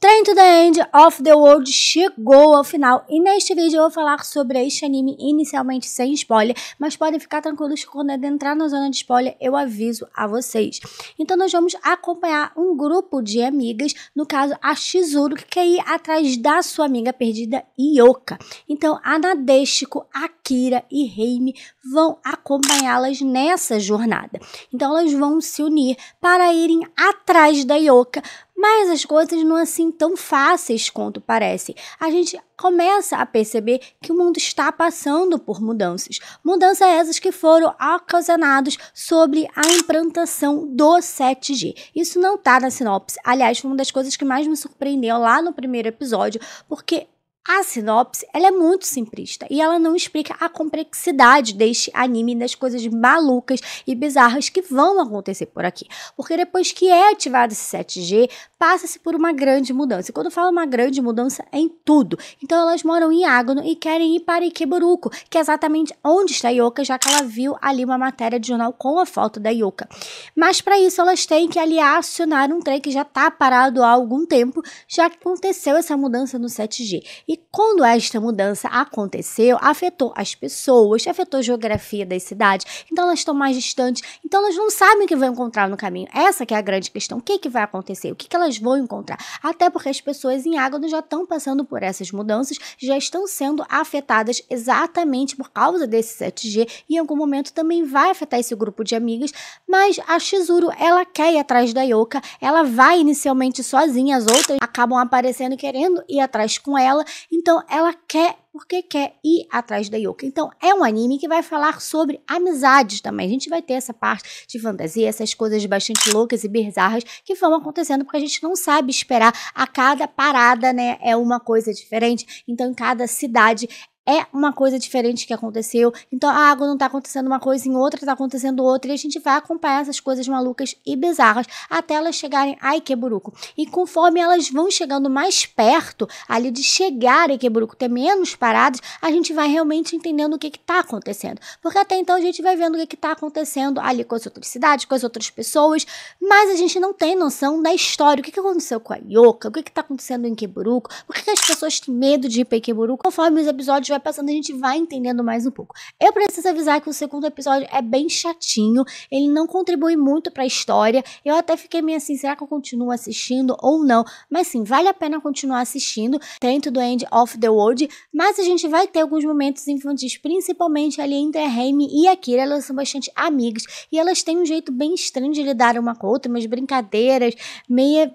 Train to the End of the World chegou ao final e neste vídeo eu vou falar sobre este anime inicialmente sem spoiler, mas podem ficar tranquilos que quando adentrar na zona de spoiler eu aviso a vocês. Então nós vamos acompanhar um grupo de amigas, no caso a Chizuru, que quer ir atrás da sua amiga perdida Hyoka. Então a Nadeshiko, a Kira e Reimi vão acompanhá-las nessa jornada. Então elas vão se unir para irem atrás da Hyoka. Mas as coisas não são assim tão fáceis quanto parece. A gente começa a perceber que o mundo está passando por mudanças. Mudanças essas que foram ocasionadas sobre a implantação do 7G. Isso não está na sinopse. Aliás, foi uma das coisas que mais me surpreendeu lá no primeiro episódio, porque a sinopse, ela é muito simplista e ela não explica a complexidade deste anime e das coisas malucas e bizarras que vão acontecer por aqui. Porque depois que é ativado esse 7G, passa-se por uma grande mudança. E quando eu falo uma grande mudança, é em tudo. Então elas moram em Agano e querem ir para Ikeburuko, que é exatamente onde está a Hyoka, já que ela viu ali uma matéria de jornal com a foto da Hyoka. Mas para isso elas têm que ali acionar um trem que já está parado há algum tempo, já que aconteceu essa mudança no 7G. E quando esta mudança aconteceu, afetou as pessoas, afetou a geografia das cidades, então elas estão mais distantes, então elas não sabem o que vão encontrar no caminho. Essa que é a grande questão, o que vai acontecer, o que elas vão encontrar. Até porque as pessoas em Agano já estão passando por essas mudanças, já estão sendo afetadas exatamente por causa desse 7G, e em algum momento também vai afetar esse grupo de amigas, mas a Chizuru, ela quer ir atrás da Hyoka, ela vai inicialmente sozinha, as outras acabam aparecendo querendo ir atrás com ela. Então, ela quer, porque quer ir atrás da Hyoka. Então, é um anime que vai falar sobre amizades também. A gente vai ter essa parte de fantasia, essas coisas bastante loucas e bizarras que vão acontecendo, porque a gente não sabe esperar. A cada parada, né, é uma coisa diferente. Então, em cada cidade é uma coisa diferente que aconteceu. Então a água não tá acontecendo uma coisa, em outra tá acontecendo outra, e a gente vai acompanhar essas coisas malucas e bizarras até elas chegarem a Ikeburuko. E conforme elas vão chegando mais perto ali de chegar a Ikeburuko, ter menos paradas, a gente vai realmente entendendo o que tá acontecendo. Porque até então a gente vai vendo o que tá acontecendo ali com as outras cidades, com as outras pessoas, mas a gente não tem noção da história. O que aconteceu com a Hyoka, o que tá acontecendo em Ikeburuko, por que as pessoas têm medo de ir pra Ikeburuko. Conforme os episódios vai passando, a gente vai entendendo mais um pouco. Eu preciso avisar que o segundo episódio é bem chatinho, ele não contribui muito para a história. Eu até fiquei meio assim, será que eu continuo assistindo ou não? Mas sim, vale a pena continuar assistindo, Train to the End of the World, mas a gente vai ter alguns momentos infantis, principalmente ali entre a Reimi e a Kira. Elas são bastante amigas e elas têm um jeito bem estranho de lidar uma com a outra, umas brincadeiras meio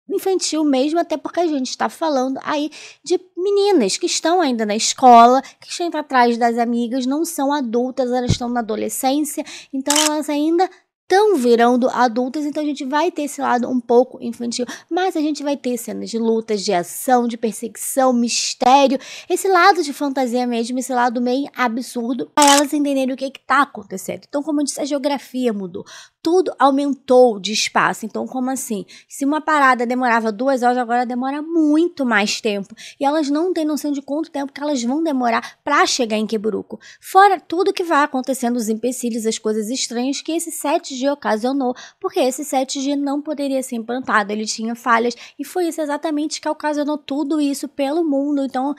infantil mesmo, até porque a gente está falando aí de meninas que estão ainda na escola, que estão atrás das amigas, não são adultas, elas estão na adolescência, então elas ainda estão virando adultas, então a gente vai ter esse lado um pouco infantil, mas a gente vai ter cenas de lutas, de ação, de perseguição, mistério, esse lado de fantasia mesmo, esse lado meio absurdo, para elas entenderem o que está acontecendo. Então, como eu disse, a geografia mudou. Tudo aumentou de espaço. Então, como assim? Se uma parada demorava 2 horas, agora demora muito mais tempo. E elas não têm noção de quanto tempo que elas vão demorar para chegar em Ikeburuko. Fora tudo que vai acontecendo, os empecilhos, as coisas estranhas que esse 7G ocasionou. Porque esse 7G não poderia ser implantado, ele tinha falhas. E foi isso exatamente que ocasionou tudo isso pelo mundo. Então,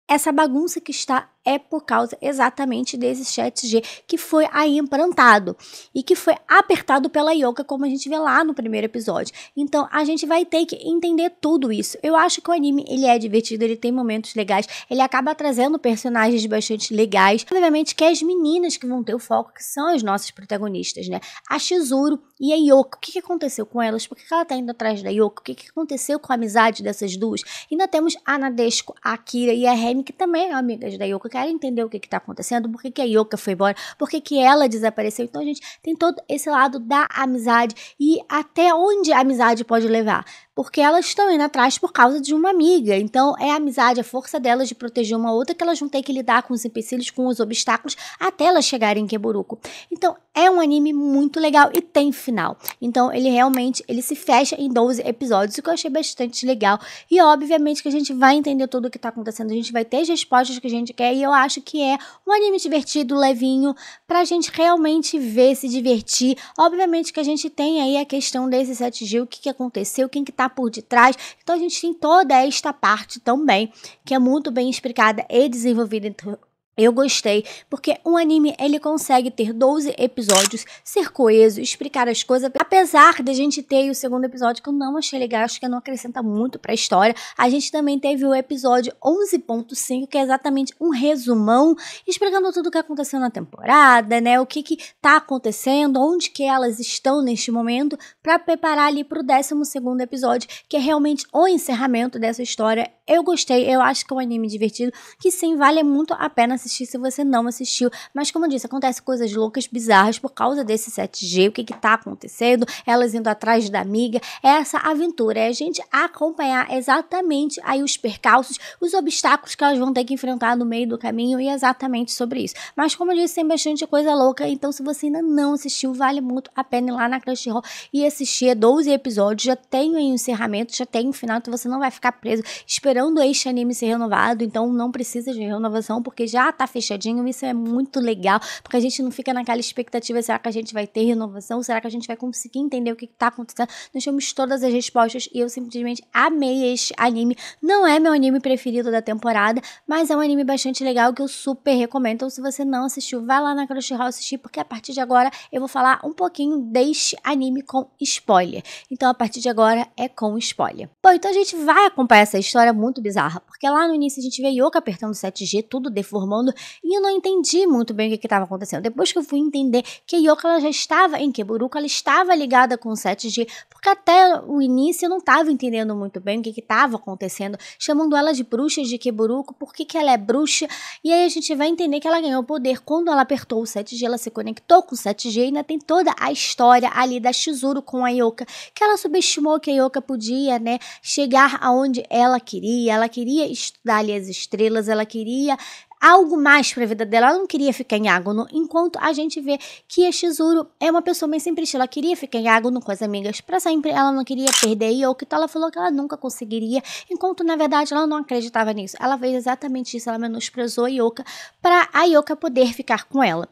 essa bagunça que está é por causa exatamente desse 7G que foi aí implantado e que foi apertado pela Hyoka, como a gente vê lá no primeiro episódio. Então a gente vai ter que entender tudo isso. Eu acho que o anime, ele é divertido, ele tem momentos legais, ele acaba trazendo personagens bastante legais. Obviamente que as meninas que vão ter o foco, que são as nossas protagonistas, né? A Chizuru e a Hyoka. O que aconteceu com elas? Por que ela tá indo atrás da Hyoka? O que aconteceu com a amizade dessas duas? Ainda temos a Nadeshiko, a Kira e a Reimi, que também são amigas da Hyoka, querem entender o que está acontecendo, por que a Hyoka foi embora, por que ela desapareceu. Então a gente tem todo esse lado da amizade e até onde a amizade pode levar. Porque elas estão indo atrás por causa de uma amiga. Então é a amizade, a força delas de proteger uma outra, que elas vão ter que lidar com os empecilhos, com os obstáculos, até elas chegarem em Ikeburuko. Então é um anime muito legal e tem final. Então ele realmente, ele se fecha em 12 episódios, o que eu achei bastante legal. E obviamente que a gente vai entender tudo o que está acontecendo, a gente vai ter as respostas que a gente quer, e eu acho que é um anime divertido, levinho, pra gente realmente ver, se divertir. Obviamente que a gente tem aí a questão desse 7G, o que aconteceu, quem que tá por detrás. Então a gente tem toda esta parte também, que é muito bem explicada e desenvolvida. Então, eu gostei, porque um anime, ele consegue ter 12 episódios, ser coeso, explicar as coisas, apesar de a gente ter o segundo episódio, que eu não achei legal, acho que não acrescenta muito pra história, a gente também teve o episódio 11.5, que é exatamente um resumão, explicando tudo o que aconteceu na temporada, né, o que tá acontecendo, onde que elas estão neste momento, pra preparar ali pro 12º episódio, que é realmente o encerramento dessa história. Eu gostei, eu acho que é um anime divertido, que sim, vale muito a pena assistir se você não assistiu, mas como eu disse, acontece coisas loucas, bizarras por causa desse 7G, o que tá acontecendo, elas indo atrás da amiga, essa aventura, é a gente acompanhar exatamente aí os percalços, os obstáculos que elas vão ter que enfrentar no meio do caminho e exatamente sobre isso. Mas como eu disse, tem bastante coisa louca, então se você ainda não assistiu, vale muito a pena ir lá na Crunchyroll e assistir 12 episódios, já tem aí um encerramento, já tem um final, então você não vai ficar preso esperando este anime ser renovado, então não precisa de renovação, porque já tá fechadinho, isso é muito legal, porque a gente não fica naquela expectativa, será que a gente vai ter renovação, será que a gente vai conseguir entender o que tá acontecendo? Nós temos todas as respostas e eu simplesmente amei este anime, não é meu anime preferido da temporada, mas é um anime bastante legal que eu super recomendo, então se você não assistiu, vai lá na Crunchyroll assistir, porque a partir de agora eu vou falar um pouquinho deste anime com spoiler, então a partir de agora é com spoiler. Bom, então a gente vai acompanhar essa história muito bizarra, porque lá no início a gente vê Yoka apertando 7G, tudo deformando, e eu não entendi muito bem o que estava acontecendo. Depois que eu fui entender que Yoka ela já estava em Keburuka, ela estava ligada com 7G, porque até o início eu não estava entendendo muito bem o que estava acontecendo, chamando ela de bruxa de Keburuka, por que ela é bruxa, e aí a gente vai entender que ela ganhou poder quando ela apertou o 7G, ela se conectou com o 7G, e ainda tem toda a história ali da Chizuru com a Yoka, que ela subestimou que a Yoka podia, né, chegar aonde ela queria estudar ali as estrelas, ela queria algo mais para a vida dela, ela não queria ficar em Agono, enquanto a gente vê que a Chizuru é uma pessoa bem simplista, ela queria ficar em Agono com as amigas para sempre, ela não queria perder Yoka, então ela falou que ela nunca conseguiria, enquanto na verdade ela não acreditava nisso, ela fez exatamente isso, ela menosprezou a Yoka para a Yoka poder ficar com ela.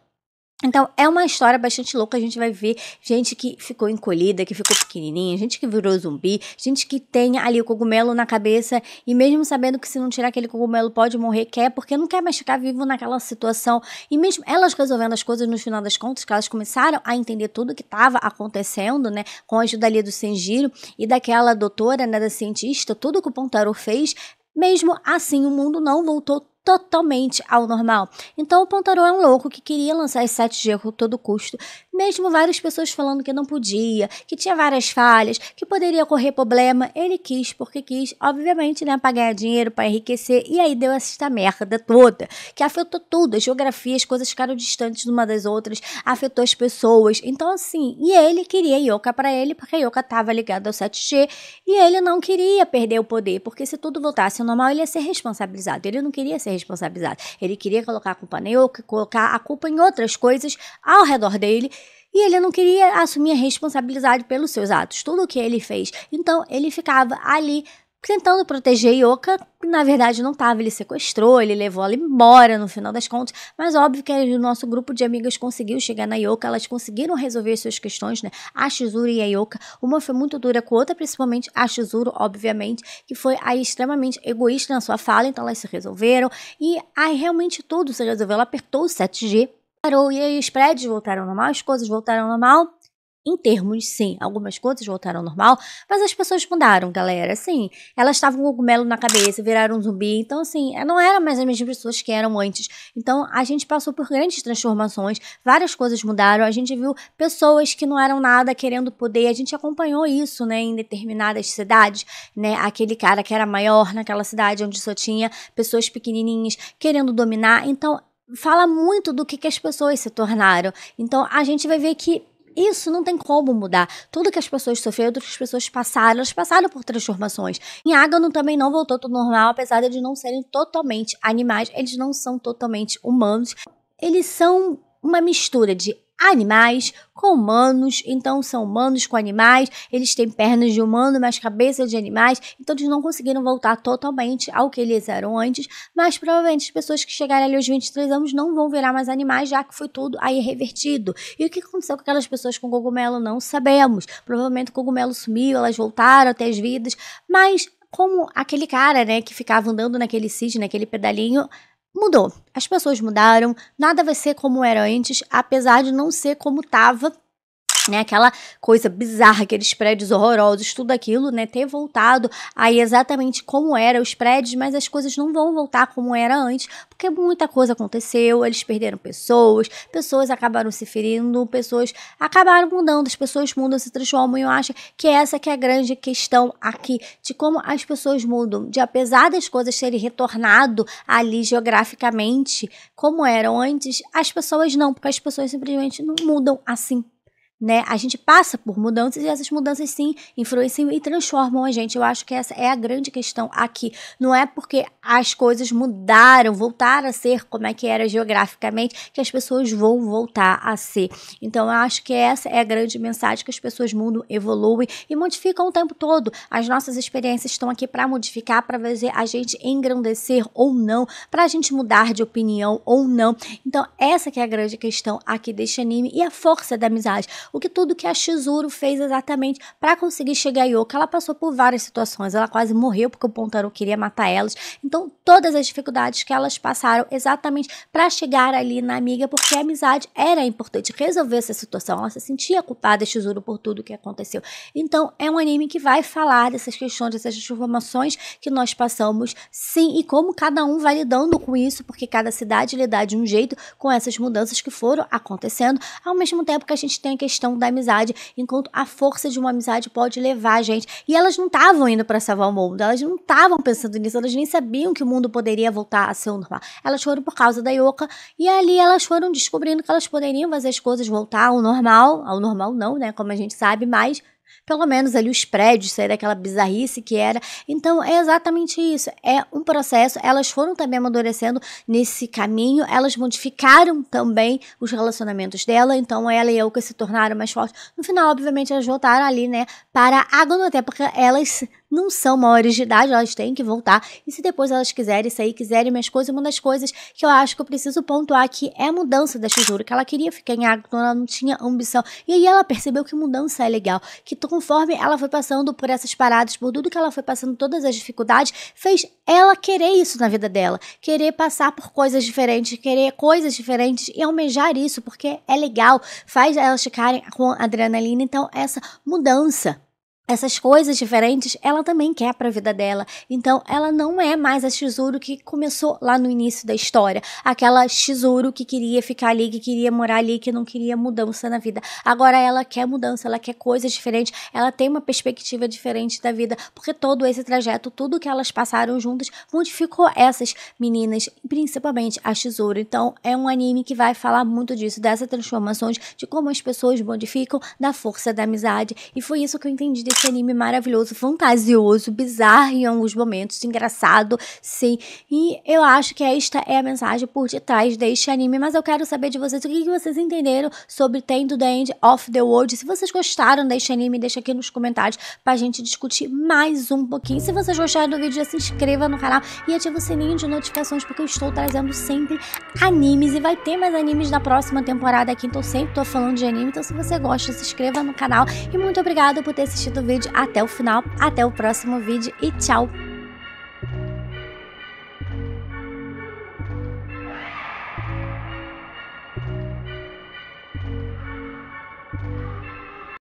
Então, é uma história bastante louca, a gente vai ver gente que ficou encolhida, que ficou pequenininha, gente que virou zumbi, gente que tem ali o cogumelo na cabeça e mesmo sabendo que se não tirar aquele cogumelo pode morrer, quer, porque não quer mais ficar vivo naquela situação. E mesmo elas resolvendo as coisas no final das contas, que elas começaram a entender tudo que estava acontecendo, né, com a ajuda ali do Senjiro e daquela doutora, né, da cientista, tudo que o Pontaro fez, mesmo assim o mundo não voltou totalmente ao normal. Então o Pontaro é um louco que queria lançar esse 7G a todo custo, mesmo várias pessoas falando que não podia, que tinha várias falhas, que poderia ocorrer problema, ele quis, porque quis, obviamente, né, para ganhar dinheiro, para enriquecer, e aí deu essa merda toda, que afetou tudo, a geografia, as coisas ficaram distantes uma das outras, afetou as pessoas, então assim, e ele queria Yoka para ele, porque a Yoka estava ligada ao 7G, e ele não queria perder o poder, porque se tudo voltasse ao normal, ele ia ser responsabilizado, ele não queria ser responsabilizado. Ele queria colocar a culpa na Yoka, colocar a culpa em outras coisas ao redor dele, e ele não queria assumir a responsabilidade pelos seus atos, tudo o que ele fez. Então, ele ficava ali tentando proteger Yoka, que na verdade não estava, ele sequestrou, ele levou ela embora no final das contas, mas óbvio que o nosso grupo de amigas conseguiu chegar na Yoka, elas conseguiram resolver suas questões, né, a Chizuru e a Yoka, uma foi muito dura com a outra, principalmente a Chizuru, obviamente, que foi aí extremamente egoísta na sua fala, então elas se resolveram, e aí realmente tudo se resolveu, ela apertou o 7G, parou, e aí os prédios voltaram ao normal, as coisas voltaram ao normal. Em termos, sim, algumas coisas voltaram ao normal, mas as pessoas mudaram, galera, assim, elas estavam com cogumelo na cabeça, viraram um zumbi, então assim, não eram mais as mesmas pessoas que eram antes, então a gente passou por grandes transformações, várias coisas mudaram, a gente viu pessoas que não eram nada querendo poder, a gente acompanhou isso, né, em determinadas cidades, né, aquele cara que era maior naquela cidade onde só tinha pessoas pequenininhas querendo dominar, então fala muito do que as pessoas se tornaram, então a gente vai ver que isso não tem como mudar. Tudo que as pessoas sofreram, tudo que as pessoas passaram, elas passaram por transformações. Em Agano também não voltou tudo normal, apesar de não serem totalmente animais, eles não são totalmente humanos. Eles são uma mistura de animais com humanos, então são humanos com animais, eles têm pernas de humano, mas cabeça de animais, então eles não conseguiram voltar totalmente ao que eles eram antes, mas provavelmente as pessoas que chegarem ali aos 23 anos não vão virar mais animais, já que foi tudo aí revertido. E o que aconteceu com aquelas pessoas com cogumelo não sabemos, provavelmente o cogumelo sumiu, elas voltaram até as vidas, mas como aquele cara, né, que ficava andando naquele cisne, naquele pedalinho, mudou. As pessoas mudaram, nada vai ser como era antes, apesar de não ser como estava, né, aquela coisa bizarra, aqueles prédios horrorosos, tudo aquilo, né, ter voltado aí exatamente como eram os prédios, mas as coisas não vão voltar como era antes, porque muita coisa aconteceu, eles perderam pessoas acabaram se ferindo, pessoas acabaram mudando, as pessoas mudam, se transformam, e eu acho que essa que é a grande questão aqui, de como as pessoas mudam, de apesar das coisas terem retornado ali geograficamente como eram antes, as pessoas não, porque as pessoas simplesmente não mudam assim. Né? A gente passa por mudanças e essas mudanças sim influenciam e transformam a gente. Eu acho que essa é a grande questão aqui. Não é porque as coisas mudaram, voltaram a ser como é que era geograficamente, que as pessoas vão voltar a ser. Então eu acho que essa é a grande mensagem, que as pessoas mudam, evoluem e modificam o tempo todo. As nossas experiências estão aqui para modificar, para fazer a gente engrandecer ou não, para a gente mudar de opinião ou não. Então essa que é a grande questão aqui deste anime e a força da amizade. Tudo que a Chizuru fez exatamente para conseguir chegar a Yoka. Ela passou por várias situações, ela quase morreu porque o Pontaro queria matar elas. Então todas as dificuldades que elas passaram exatamente para chegar ali na amiga, porque a amizade era importante resolver essa situação. Ela se sentia culpada, a Chizuru, por tudo que aconteceu. Então é um anime que vai falar dessas questões, dessas transformações que nós passamos, sim, e como cada um vai lidando com isso, porque cada cidade lida de um jeito com essas mudanças que foram acontecendo, ao mesmo tempo que a gente tem a questão da amizade, enquanto a força de uma amizade pode levar a gente. E elas não estavam indo para salvar o mundo, elas não estavam pensando nisso, elas nem sabiam que o mundo poderia voltar a ser o normal. Elas foram por causa da Yoka e ali elas foram descobrindo que elas poderiam fazer as coisas voltar ao normal não, né, como a gente sabe, mas pelo menos ali os prédios, sair daquela bizarrice que era. Então é exatamente isso, é um processo, elas foram também amadurecendo nesse caminho, elas modificaram também os relacionamentos dela, então ela e a Yoka se tornaram mais fortes. No final, obviamente, elas voltaram ali, né, para a Agonoté, porque elas não são maiores de idade, elas têm que voltar, e se depois elas quiserem sair, quiserem mais coisas, uma das coisas que eu acho que eu preciso pontuar aqui é a mudança da Chizuru, que ela queria ficar em Agno, ela não tinha ambição, e aí ela percebeu que mudança é legal, que conforme ela foi passando por essas paradas, por tudo que ela foi passando, todas as dificuldades, fez ela querer isso na vida dela, querer passar por coisas diferentes, querer coisas diferentes e almejar isso, porque é legal, faz elas ficarem com adrenalina, então essa mudança, essas coisas diferentes, ela também quer para a vida dela. Então, ela não é mais a Chizuru que começou lá no início da história. Aquela Chizuru que queria ficar ali, que queria morar ali, que não queria mudança na vida. Agora ela quer mudança, ela quer coisas diferentes, ela tem uma perspectiva diferente da vida, porque todo esse trajeto, tudo que elas passaram juntas, modificou essas meninas, principalmente a Chizuru. Então, é um anime que vai falar muito disso, dessas transformações, de como as pessoas modificam, da força da amizade. E foi isso que eu entendi desse anime maravilhoso, fantasioso, bizarro em alguns momentos, engraçado, sim. E eu acho que esta é a mensagem por detrás deste anime, mas eu quero saber de vocês o que vocês entenderam sobre Tendo the End of the World. Se vocês gostaram deste anime, deixa aqui nos comentários pra gente discutir mais um pouquinho. Se vocês gostaram do vídeo, já se inscreva no canal e ativa o sininho de notificações, porque eu estou trazendo sempre animes e vai ter mais animes na próxima temporada aqui, então sempre tô falando de anime. Então se você gosta, se inscreva no canal e muito obrigada por ter assistido o vídeo até o final. Até o próximo vídeo e tchau!